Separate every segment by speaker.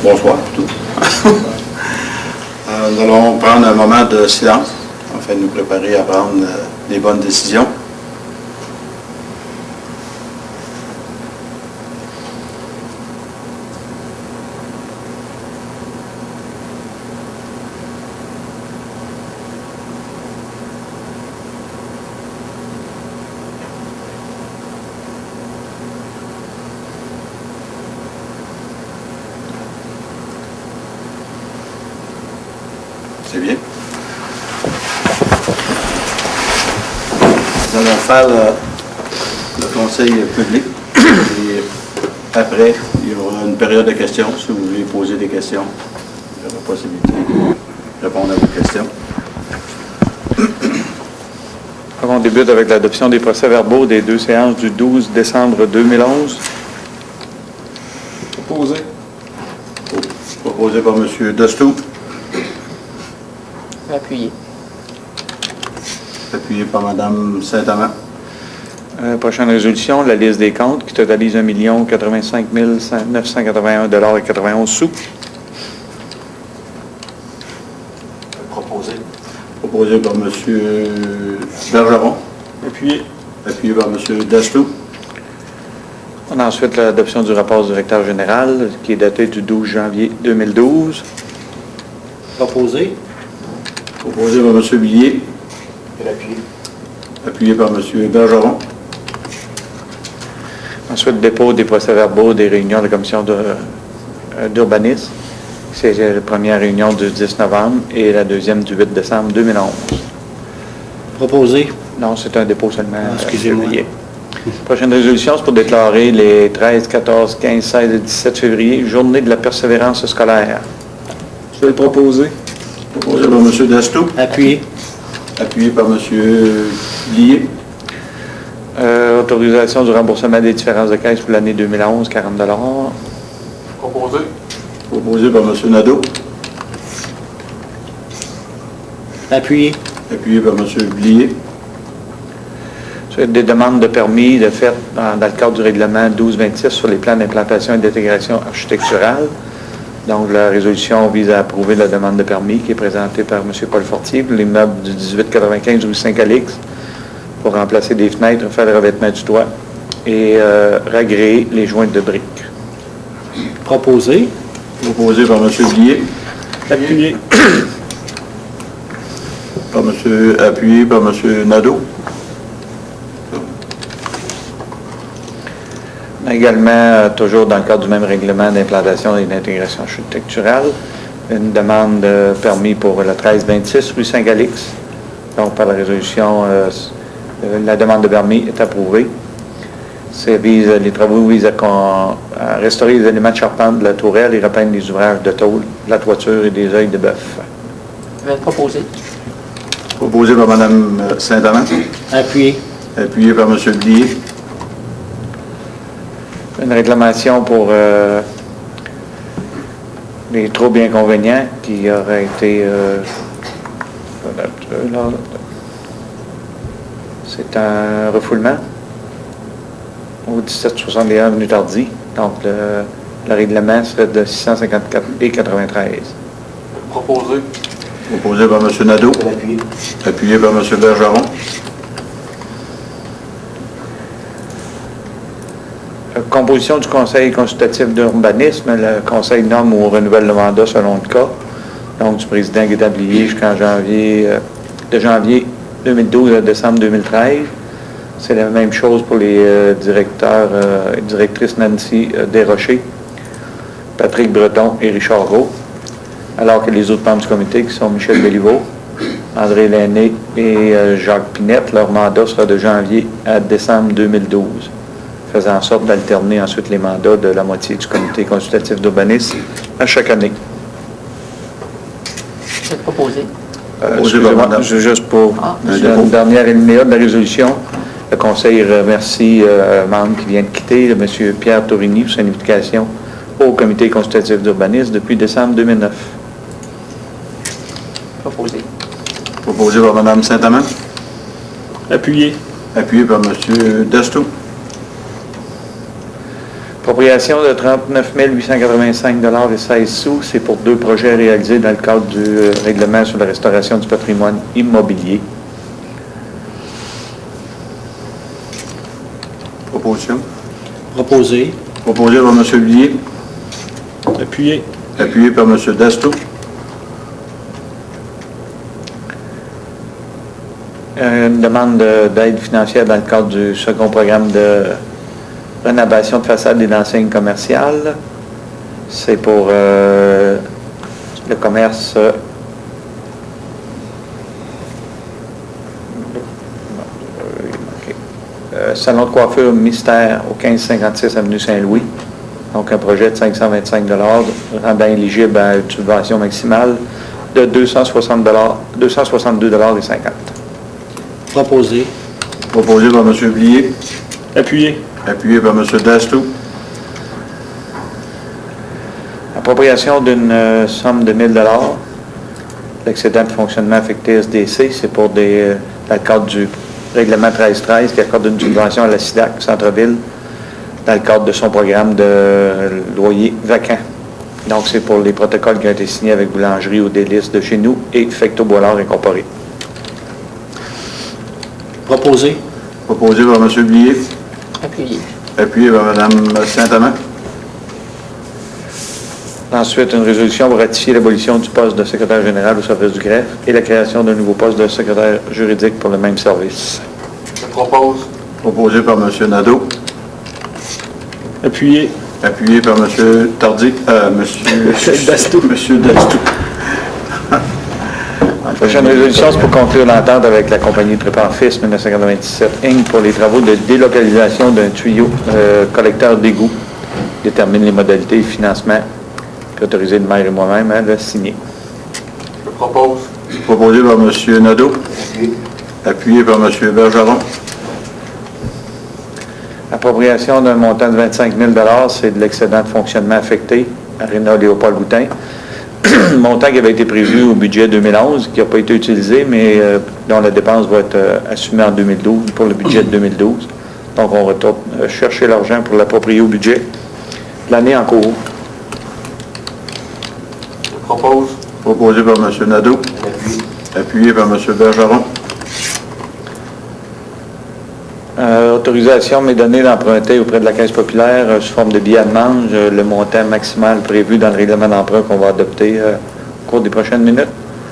Speaker 1: Bonsoir, plutôt. Nous allons prendre un moment de silence afin de nous préparer à prendre les bonnes décisions. C'est bien. Nous allons faire le conseil public. Et après, il y aura une période de questions. Si vous voulez poser des questions, il y aura possibilité de répondre à vos questions.
Speaker 2: On débute avec l'adoption des procès-verbaux des deux séances du 12 décembre 2011.
Speaker 1: Proposé. Proposé par M. Destou.
Speaker 3: Appuyé.
Speaker 1: Appuyé par Mme Saint-Amand.
Speaker 2: Prochaine résolution, la liste des comptes qui totalise 1 085 981,91 $.
Speaker 1: Proposé. Proposé par M. Bergeron.
Speaker 2: Appuyé.
Speaker 1: Appuyé par M. Destou.
Speaker 2: On a ensuite l'adoption du rapport du directeur général qui est daté du 12 janvier 2012.
Speaker 3: Proposé.
Speaker 1: Proposé par M. Billier.
Speaker 3: Et l'appui.
Speaker 1: Appuyé par M. Bergeron.
Speaker 2: Ensuite, dépôt des procès-verbaux des réunions de la commission d'urbanisme. C'est la première réunion du 10 novembre et la deuxième du 8 décembre 2011.
Speaker 3: Proposé.
Speaker 2: Non, c'est un dépôt seulement.
Speaker 3: Excusez-moi.
Speaker 2: Prochaine résolution, c'est pour déclarer les 13, 14, 15, 16 et 17 février, journée de la persévérance scolaire.
Speaker 3: Je vais le proposer.
Speaker 1: Proposé par M. Destou.
Speaker 3: Appuyé.
Speaker 1: Appuyé par M. Billier.
Speaker 2: Autorisation du remboursement des différences de caisse pour l'année 2011, 40 $.
Speaker 1: Proposé. Proposé par M. Nadeau.
Speaker 3: Appuyé.
Speaker 1: Appuyé par M. Billier.
Speaker 2: Ensuite, des demandes de permis de fait dans le cadre du règlement 1226 sur les plans d'implantation et d'intégration architecturale. Donc, la résolution vise à approuver la demande de permis qui est présentée par M. Paul Fortier pour l'immeuble du 1895 rue Saint-Calix pour remplacer des fenêtres, faire le revêtement du toit et ragréer les jointes de briques.
Speaker 3: Proposé.
Speaker 1: Proposé par M. Billier.
Speaker 3: Appuyé.
Speaker 1: Appuyé par M. Nadeau.
Speaker 2: Également, toujours dans le cadre du même règlement d'implantation et d'intégration architecturale, une demande de permis pour le 1326 rue Saint-Calix. Donc, par la résolution, la demande de permis est approuvée. Les travaux visent à restaurer les éléments de charpente de la tourelle et repeindre les ouvrages de tôle, de la toiture et des œils de bœuf.
Speaker 3: Je vais le proposer.
Speaker 1: Proposé par Mme Saint-Amand.
Speaker 3: Appuyé.
Speaker 1: Appuyé par M. Billier.
Speaker 2: Une réclamation pour les troubles et inconvénients qui auraient été... c'est un refoulement au 1761 avenue Tardy. Donc, le règlement serait de 654 et 93.
Speaker 1: Proposé. Proposé par M. Nadeau.
Speaker 3: Appuyé.
Speaker 1: Appuyé par M. Bergeron.
Speaker 2: Composition du conseil consultatif d'urbanisme. Le conseil nomme ou renouvelle le mandat selon le cas. Donc, du président Guy Tablier jusqu'en janvier 2012 à décembre 2013. C'est la même chose pour les directeurs et directrices Nancy Desrochers, Patrick Breton et Richard Roux, alors que les autres membres du comité, qui sont Michel Béliveau, André Lainé et Jacques Pinette, leur mandat sera de janvier à décembre 2012, faisant en sorte d'alterner ensuite les mandats de la moitié du comité consultatif d'urbanisme à chaque année.
Speaker 3: C'est proposé.
Speaker 2: Excusez-moi, juste pour une dernière alinéa de la résolution. Le Conseil remercie un membre qui vient de quitter, M. Pierre Tourigny, pour son implication au comité consultatif d'urbanisme depuis décembre 2009.
Speaker 3: Proposé.
Speaker 1: Proposé par Mme Saint-Amand.
Speaker 3: Appuyé.
Speaker 1: Appuyé par M. Dastou.
Speaker 2: Appropriation de 39 885,16 $, c'est pour 2 projets réalisés dans le cadre du règlement sur la restauration du patrimoine immobilier.
Speaker 1: Proposition.
Speaker 3: Proposé.
Speaker 1: Proposé par M. Villiers.
Speaker 3: Appuyé.
Speaker 1: Appuyé par M. Dastou.
Speaker 2: Une demande d'aide financière dans le cadre du second programme de rénovation de façade et d'enseignes commerciales. C'est pour le commerce salon de coiffure Mystère au 1556 avenue Saint-Louis. Donc un projet de 525 $, rendant éligible à une subvention maximale de 262,50 $.
Speaker 3: Proposé.
Speaker 1: Proposé par M. Villiers.
Speaker 3: Appuyé.
Speaker 1: Appuyé par M. Dastou.
Speaker 2: Appropriation d'une somme de 1 000 $. L'excédent de fonctionnement affecté SDC, c'est pour dans le cadre du règlement 1313 qui accorde une subvention à la SIDAC Centre-Ville dans le cadre de son programme de loyer vacant. Donc, c'est pour les protocoles qui ont été signés avec Boulangerie aux Délices de chez nous et Fecto Boilard Incorporé.
Speaker 3: Proposé.
Speaker 1: Proposé par M. Villiers.
Speaker 3: Appuyé.
Speaker 1: Appuyé par Mme Saint-Amand.
Speaker 2: Ensuite, une résolution pour ratifier l'abolition du poste de secrétaire général au service du greffe et la création d'un nouveau poste de secrétaire juridique pour le même service.
Speaker 1: Je propose. Proposé par M. Nadeau.
Speaker 3: Appuyé.
Speaker 1: Appuyé par M. Tardy. M.
Speaker 3: Dastou.
Speaker 1: M. Dastou.
Speaker 2: La prochaine résolution, c'est pour conclure l'entente avec la compagnie Trépant Fils 1997 Inc. pour les travaux de délocalisation d'un tuyau collecteur d'égout. Détermine les modalités de financement. Autorisé le maire et moi-même à le signer.
Speaker 1: Je propose. Proposé par M. Nadeau. Appuyé par M. Bergeron.
Speaker 2: Appropriation d'un montant de 25 000 $, c'est de l'excédent de fonctionnement affecté à Réna Léopold Boutin. Montant qui avait été prévu au budget 2011, qui n'a pas été utilisé, mais dont la dépense va être assumée en 2012 pour le budget de 2012. Donc, on retourne chercher l'argent pour l'approprier au budget de l'année en cours.
Speaker 1: Je propose. Proposé par M. Nadeau. Appuyé par M. Bergeron.
Speaker 2: Autorisation m'est donnée d'emprunter auprès de la Caisse populaire sous forme de billets à demande le montant maximal prévu dans le règlement d'emprunt qu'on va adopter au cours des prochaines minutes,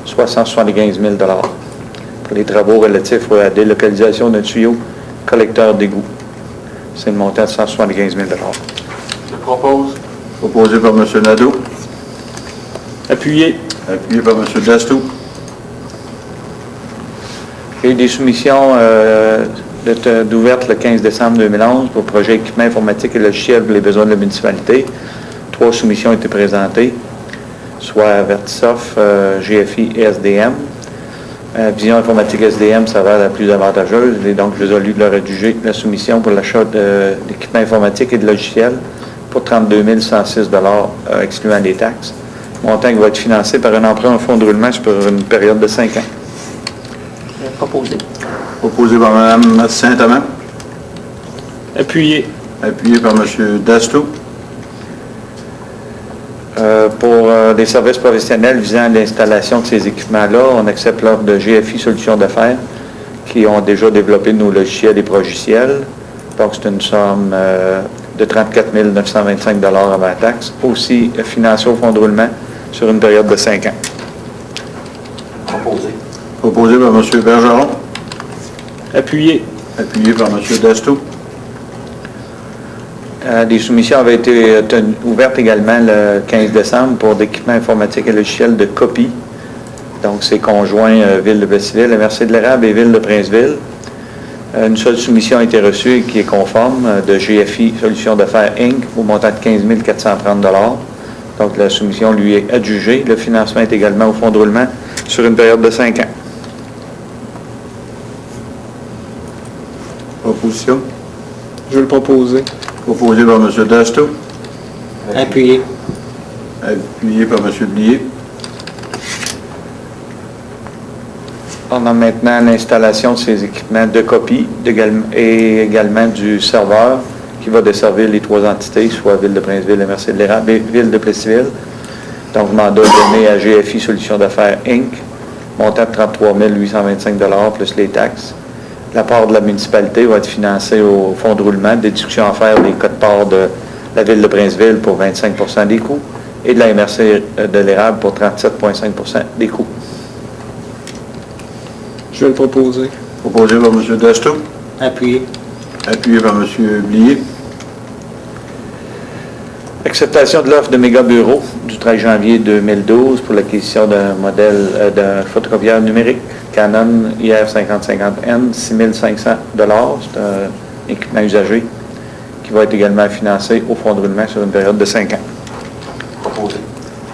Speaker 2: soit 175 000 $ pour les travaux relatifs à la délocalisation d'un tuyau collecteur d'égout. C'est le montant de 175 000 $.
Speaker 1: Je propose. Proposé par M. Nadeau.
Speaker 3: Appuyé.
Speaker 1: Appuyé par M. Dastou.
Speaker 2: Il y a eu des soumissions d'ouvertes le 15 décembre 2011 pour le projet équipement informatique et logiciel pour les besoins de la municipalité. 3 soumissions ont été présentées, soit Vertisoft, GFI et SDM. Vision informatique SDM s'avère la plus avantageuse et donc résolu de leur adjuger la soumission pour l'achat d'équipements informatiques et de logiciels pour 32 106 $, excluant les taxes. Montant qui va être financé par un emprunt en fonds de roulement sur une période de 5 ans.
Speaker 3: Proposé.
Speaker 1: Proposé par Mme Saint-Amand.
Speaker 3: Appuyé.
Speaker 1: Appuyé par M. Dastou.
Speaker 2: Pour des services professionnels visant l'installation de ces équipements-là, on accepte l'offre de GFI Solutions d'affaires qui ont déjà développé nos logiciels et progiciels. Donc, c'est une somme de 34 925 $ avant taxe. Aussi financé au fonds de roulement sur une période de 5 ans.
Speaker 1: Proposé. Proposé par M. Bergeron.
Speaker 3: Appuyé.
Speaker 1: Appuyé par M. Dasto.
Speaker 2: Des soumissions avaient été ouvertes également le 15 décembre pour d'équipements informatiques et logiciels de copie. Donc, c'est conjoint Ville de Plessisville, MRC de l'Érable et Ville de Princeville. Une seule soumission a été reçue et qui est conforme de GFI Solutions d'affaires Inc. au montant de 15 430 $. Donc, la soumission lui est adjugée. Le financement est également au fonds de roulement sur une période de 5 ans.
Speaker 1: Proposition.
Speaker 3: Je vais le proposer.
Speaker 1: Proposé par M. Dasto.
Speaker 3: Appuyé.
Speaker 1: Appuyé par M. Blier.
Speaker 2: On a maintenant l'installation de ces équipements de copie et également du serveur qui va desservir les 3 entités, soit Ville de Princeville, MRC de l'Érable et Ville de Plessisville. Donc, mandat donné à GFI Solutions d'affaires Inc., montant de 33 825 $ plus les taxes. La part de la municipalité va être financée au fonds de roulement, déduction à faire des cotes-parts de la Ville de Princeville pour 25 % des coûts et de la MRC de l'Érable pour 37,5 % des coûts.
Speaker 3: Je vais le proposer.
Speaker 1: Proposé par M. Dasto.
Speaker 3: Appuyé.
Speaker 1: Appuyé par M. Blier.
Speaker 2: Acceptation de l'offre de Méga Bureau du 13 janvier 2012 pour l'acquisition d'un modèle d'un photocopieur numérique Canon IR5050N, 6 500 $. C'est un équipement usagé qui va être également financé au fonds de roulement sur une période de 5 ans.
Speaker 1: Proposé.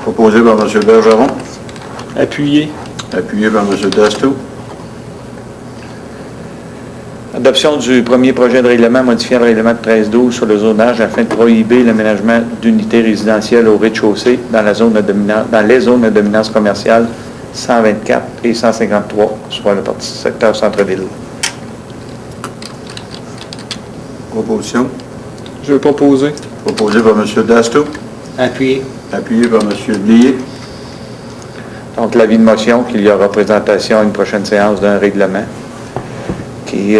Speaker 1: Proposé par M. Bergeron.
Speaker 3: Appuyé.
Speaker 1: Appuyé par M. Dasto.
Speaker 2: Adoption du premier projet de règlement modifiant le règlement de 13-12 sur le zonage afin de prohiber l'aménagement d'unités résidentielles au rez-de-chaussée dans les zones de dominance commerciale 124 et 153, soit le secteur centre-ville.
Speaker 1: Proposition.
Speaker 3: Je vais le proposer.
Speaker 1: Proposé par M. Dasto.
Speaker 3: Appuyé.
Speaker 1: Appuyé par M. Blier.
Speaker 2: Donc, l'avis de motion qu'il y aura présentation à une prochaine séance d'un règlement qui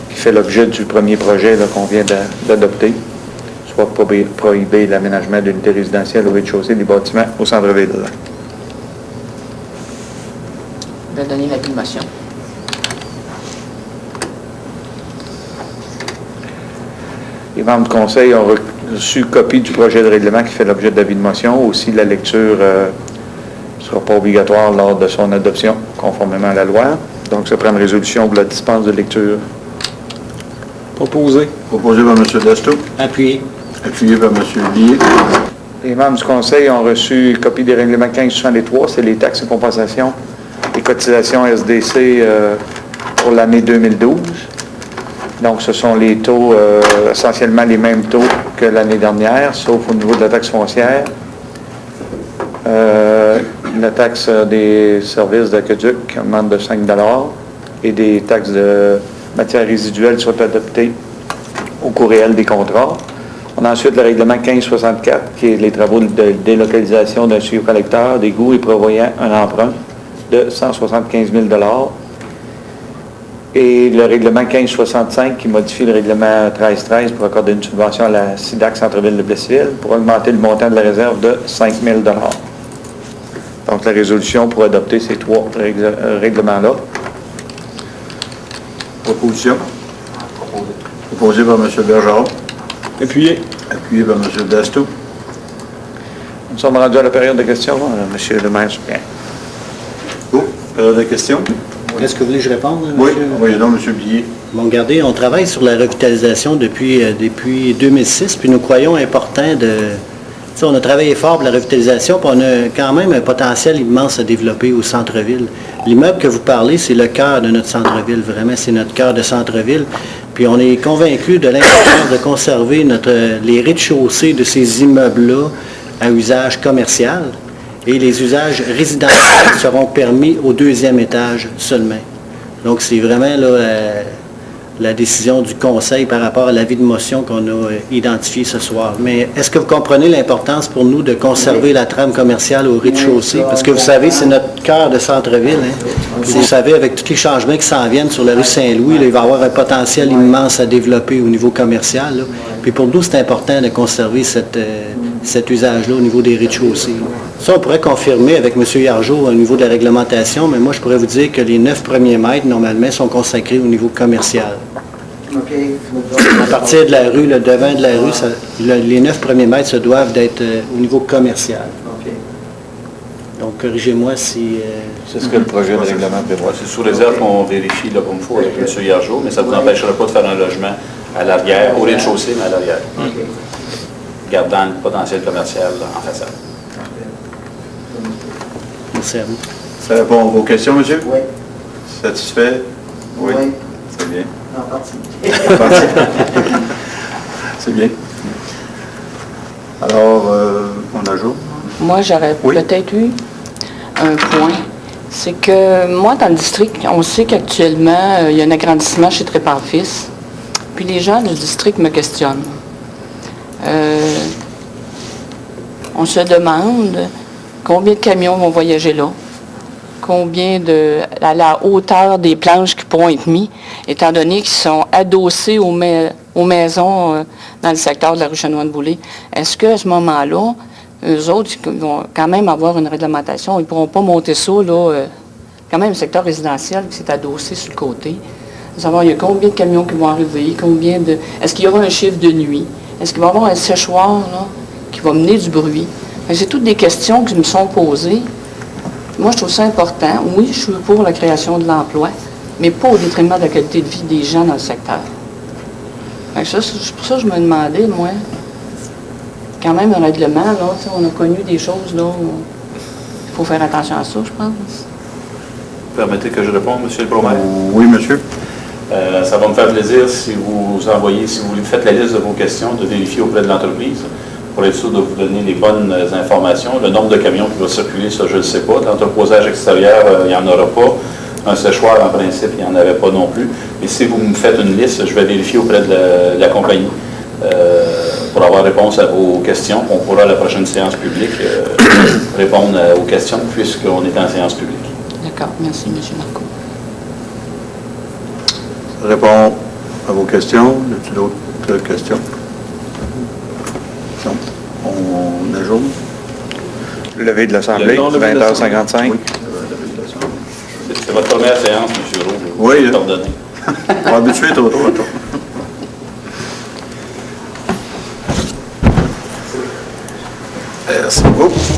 Speaker 2: fait l'objet du premier projet qu'on vient d'adopter, soit prohiber l'aménagement d'unités résidentielles au rez-de-chaussée des bâtiments au centre-ville.
Speaker 3: Je vais donner l'avis de motion.
Speaker 2: Les membres du Conseil ont reçu copie du projet de règlement qui fait l'objet d'avis de motion. Aussi, la lecture ne sera pas obligatoire lors de son adoption, conformément à la loi. Donc, ça prend une résolution pour la dispense de lecture.
Speaker 3: Proposé.
Speaker 1: Proposé par M. Dasto.
Speaker 3: Appuyé.
Speaker 1: Appuyé par M. Blier.
Speaker 2: Les membres du Conseil ont reçu copie des règlements 1563, c'est les taxes et compensations et cotisations SDC pour l'année 2012. Donc, ce sont les taux, essentiellement les mêmes taux que l'année dernière, sauf au niveau de la taxe foncière. La taxe des services d'aqueduc augmente de 5 $ et des taxes de matières résiduelles sont adoptées au coût réel des contrats. On a ensuite le règlement 1564 qui est les travaux de délocalisation d'un tuyau collecteur d'égouts et prévoyant un emprunt de 175 000 $. Et le règlement 1565 qui modifie le règlement 1313 pour accorder une subvention à la SIDAC Centre-Ville de Plessisville pour augmenter le montant de la réserve de 5 000 $. Donc, la résolution pour adopter ces 3 règlements-là.
Speaker 1: Proposition. Proposé par M. Bergeron.
Speaker 3: Appuyé.
Speaker 1: Appuyé par M. Dasto.
Speaker 2: Nous sommes rendus à la période de questions, M. le maire suppléant.
Speaker 1: Oh, période de questions.
Speaker 4: Est-ce que vous voulez que je réponde?
Speaker 1: Oui,
Speaker 4: monsieur?
Speaker 1: envoyez donc, M. Blier.
Speaker 4: Bon, regardez, on travaille sur la revitalisation depuis 2006, puis nous croyons important de... Tu sais, on a travaillé fort pour la revitalisation, puis on a quand même un potentiel immense à développer au centre-ville. L'immeuble que vous parlez, c'est le cœur de notre centre-ville, vraiment, c'est notre cœur de centre-ville. Puis on est convaincu de l'importance de conserver les rez-de-chaussée de ces immeubles-là à usage commercial, et les usages résidentiels seront permis au 2e étage seulement. Donc, c'est vraiment là, la décision du Conseil par rapport à l'avis de motion qu'on a identifié ce soir. Mais est-ce que vous comprenez l'importance pour nous de conserver la trame commerciale au rez-de-chaussée? Parce que vous savez, c'est notre cœur de centre-ville. Hein? Vous savez, avec tous les changements qui s'en viennent sur la rue Saint-Louis, là, il va y avoir un potentiel immense à développer au niveau commercial. Là. Puis pour nous, c'est important de conserver cette cet usage-là au niveau des rez-de-chaussée. Ça, on pourrait confirmer avec M. Yargeau au niveau de la réglementation, mais moi, je pourrais vous dire que les 9 premiers mètres, normalement, sont consacrés au niveau commercial. À partir de la rue, le devant de la rue, les 9 premiers mètres se doivent d'être au niveau commercial. Donc, corrigez-moi si...
Speaker 2: C'est ce que le projet de règlement prévoit.
Speaker 1: C'est sous réserve qu'on vérifie là, comme il faut avec M. Yargeau, mais ça ne vous empêchera pas de faire un logement à l'arrière, au rez-de-chaussée, mais à l'arrière. Gardant le potentiel commercial là, en façade.
Speaker 4: Merci à vous.
Speaker 1: Ça répond à vos questions, monsieur?
Speaker 5: Oui.
Speaker 1: Satisfait? Oui.
Speaker 5: Oui.
Speaker 1: C'est bien.
Speaker 5: En partie.
Speaker 1: C'est bien. Alors, on ajoute?
Speaker 6: Moi, j'aurais
Speaker 1: Oui.
Speaker 6: peut-être eu un point. C'est que moi, dans le district, on sait qu'actuellement, il y a un agrandissement chez Trépart-Fils. Puis les gens du district me questionnent. On se demande combien de camions vont voyager là, à la hauteur des planches qui pourront être mis, étant donné qu'ils sont adossés aux maisons dans le secteur de la rue Chanoine-Boulay. Est-ce qu'à ce moment-là, eux autres, ils vont quand même avoir une réglementation, ils ne pourront pas monter ça, là, quand même un secteur résidentiel qui s'est adossé sur le côté. Savoir, il y a combien de camions qui vont arriver, est-ce qu'il y aura un chiffre de nuit? Est-ce qu'il va y avoir un séchoir, là, qui va mener du bruit? C'est toutes des questions qui me sont posées. Moi, je trouve ça important. Oui, je suis pour la création de l'emploi, mais pas au détriment de la qualité de vie des gens dans le secteur. Fait que ça, c'est pour ça que je me demandais, moi, quand même un règlement, là, on a connu des choses, là, il faut faire attention à ça, je pense.
Speaker 1: Permettez que je réponde, M. le Promaire?
Speaker 2: Oui, monsieur.
Speaker 1: Ça va me faire plaisir si vous faites la liste de vos questions, de vérifier auprès de l'entreprise pour être sûr de vous donner les bonnes informations. Le nombre de camions qui va circuler, ça, je ne le sais pas. L'entreposage extérieur, il n'y en aura pas. Un séchoir, en principe, il n'y en avait pas non plus. Et si vous me faites une liste, je vais vérifier auprès de la compagnie pour avoir réponse à vos questions. On pourra, à la prochaine séance publique, répondre aux questions puisqu'on est en séance publique.
Speaker 6: D'accord, merci, M. Marcoux.
Speaker 1: Répond à vos questions. Y a-t-il d'autres questions? Non. On ajoute.
Speaker 2: Levée de l'Assemblée,
Speaker 3: Non, levée de
Speaker 2: 20h55.
Speaker 1: Oui. C'est votre première séance, M. Roux.
Speaker 2: Oui.
Speaker 1: Pardonnez.
Speaker 2: On va habituer trop tôt.
Speaker 1: Merci beaucoup.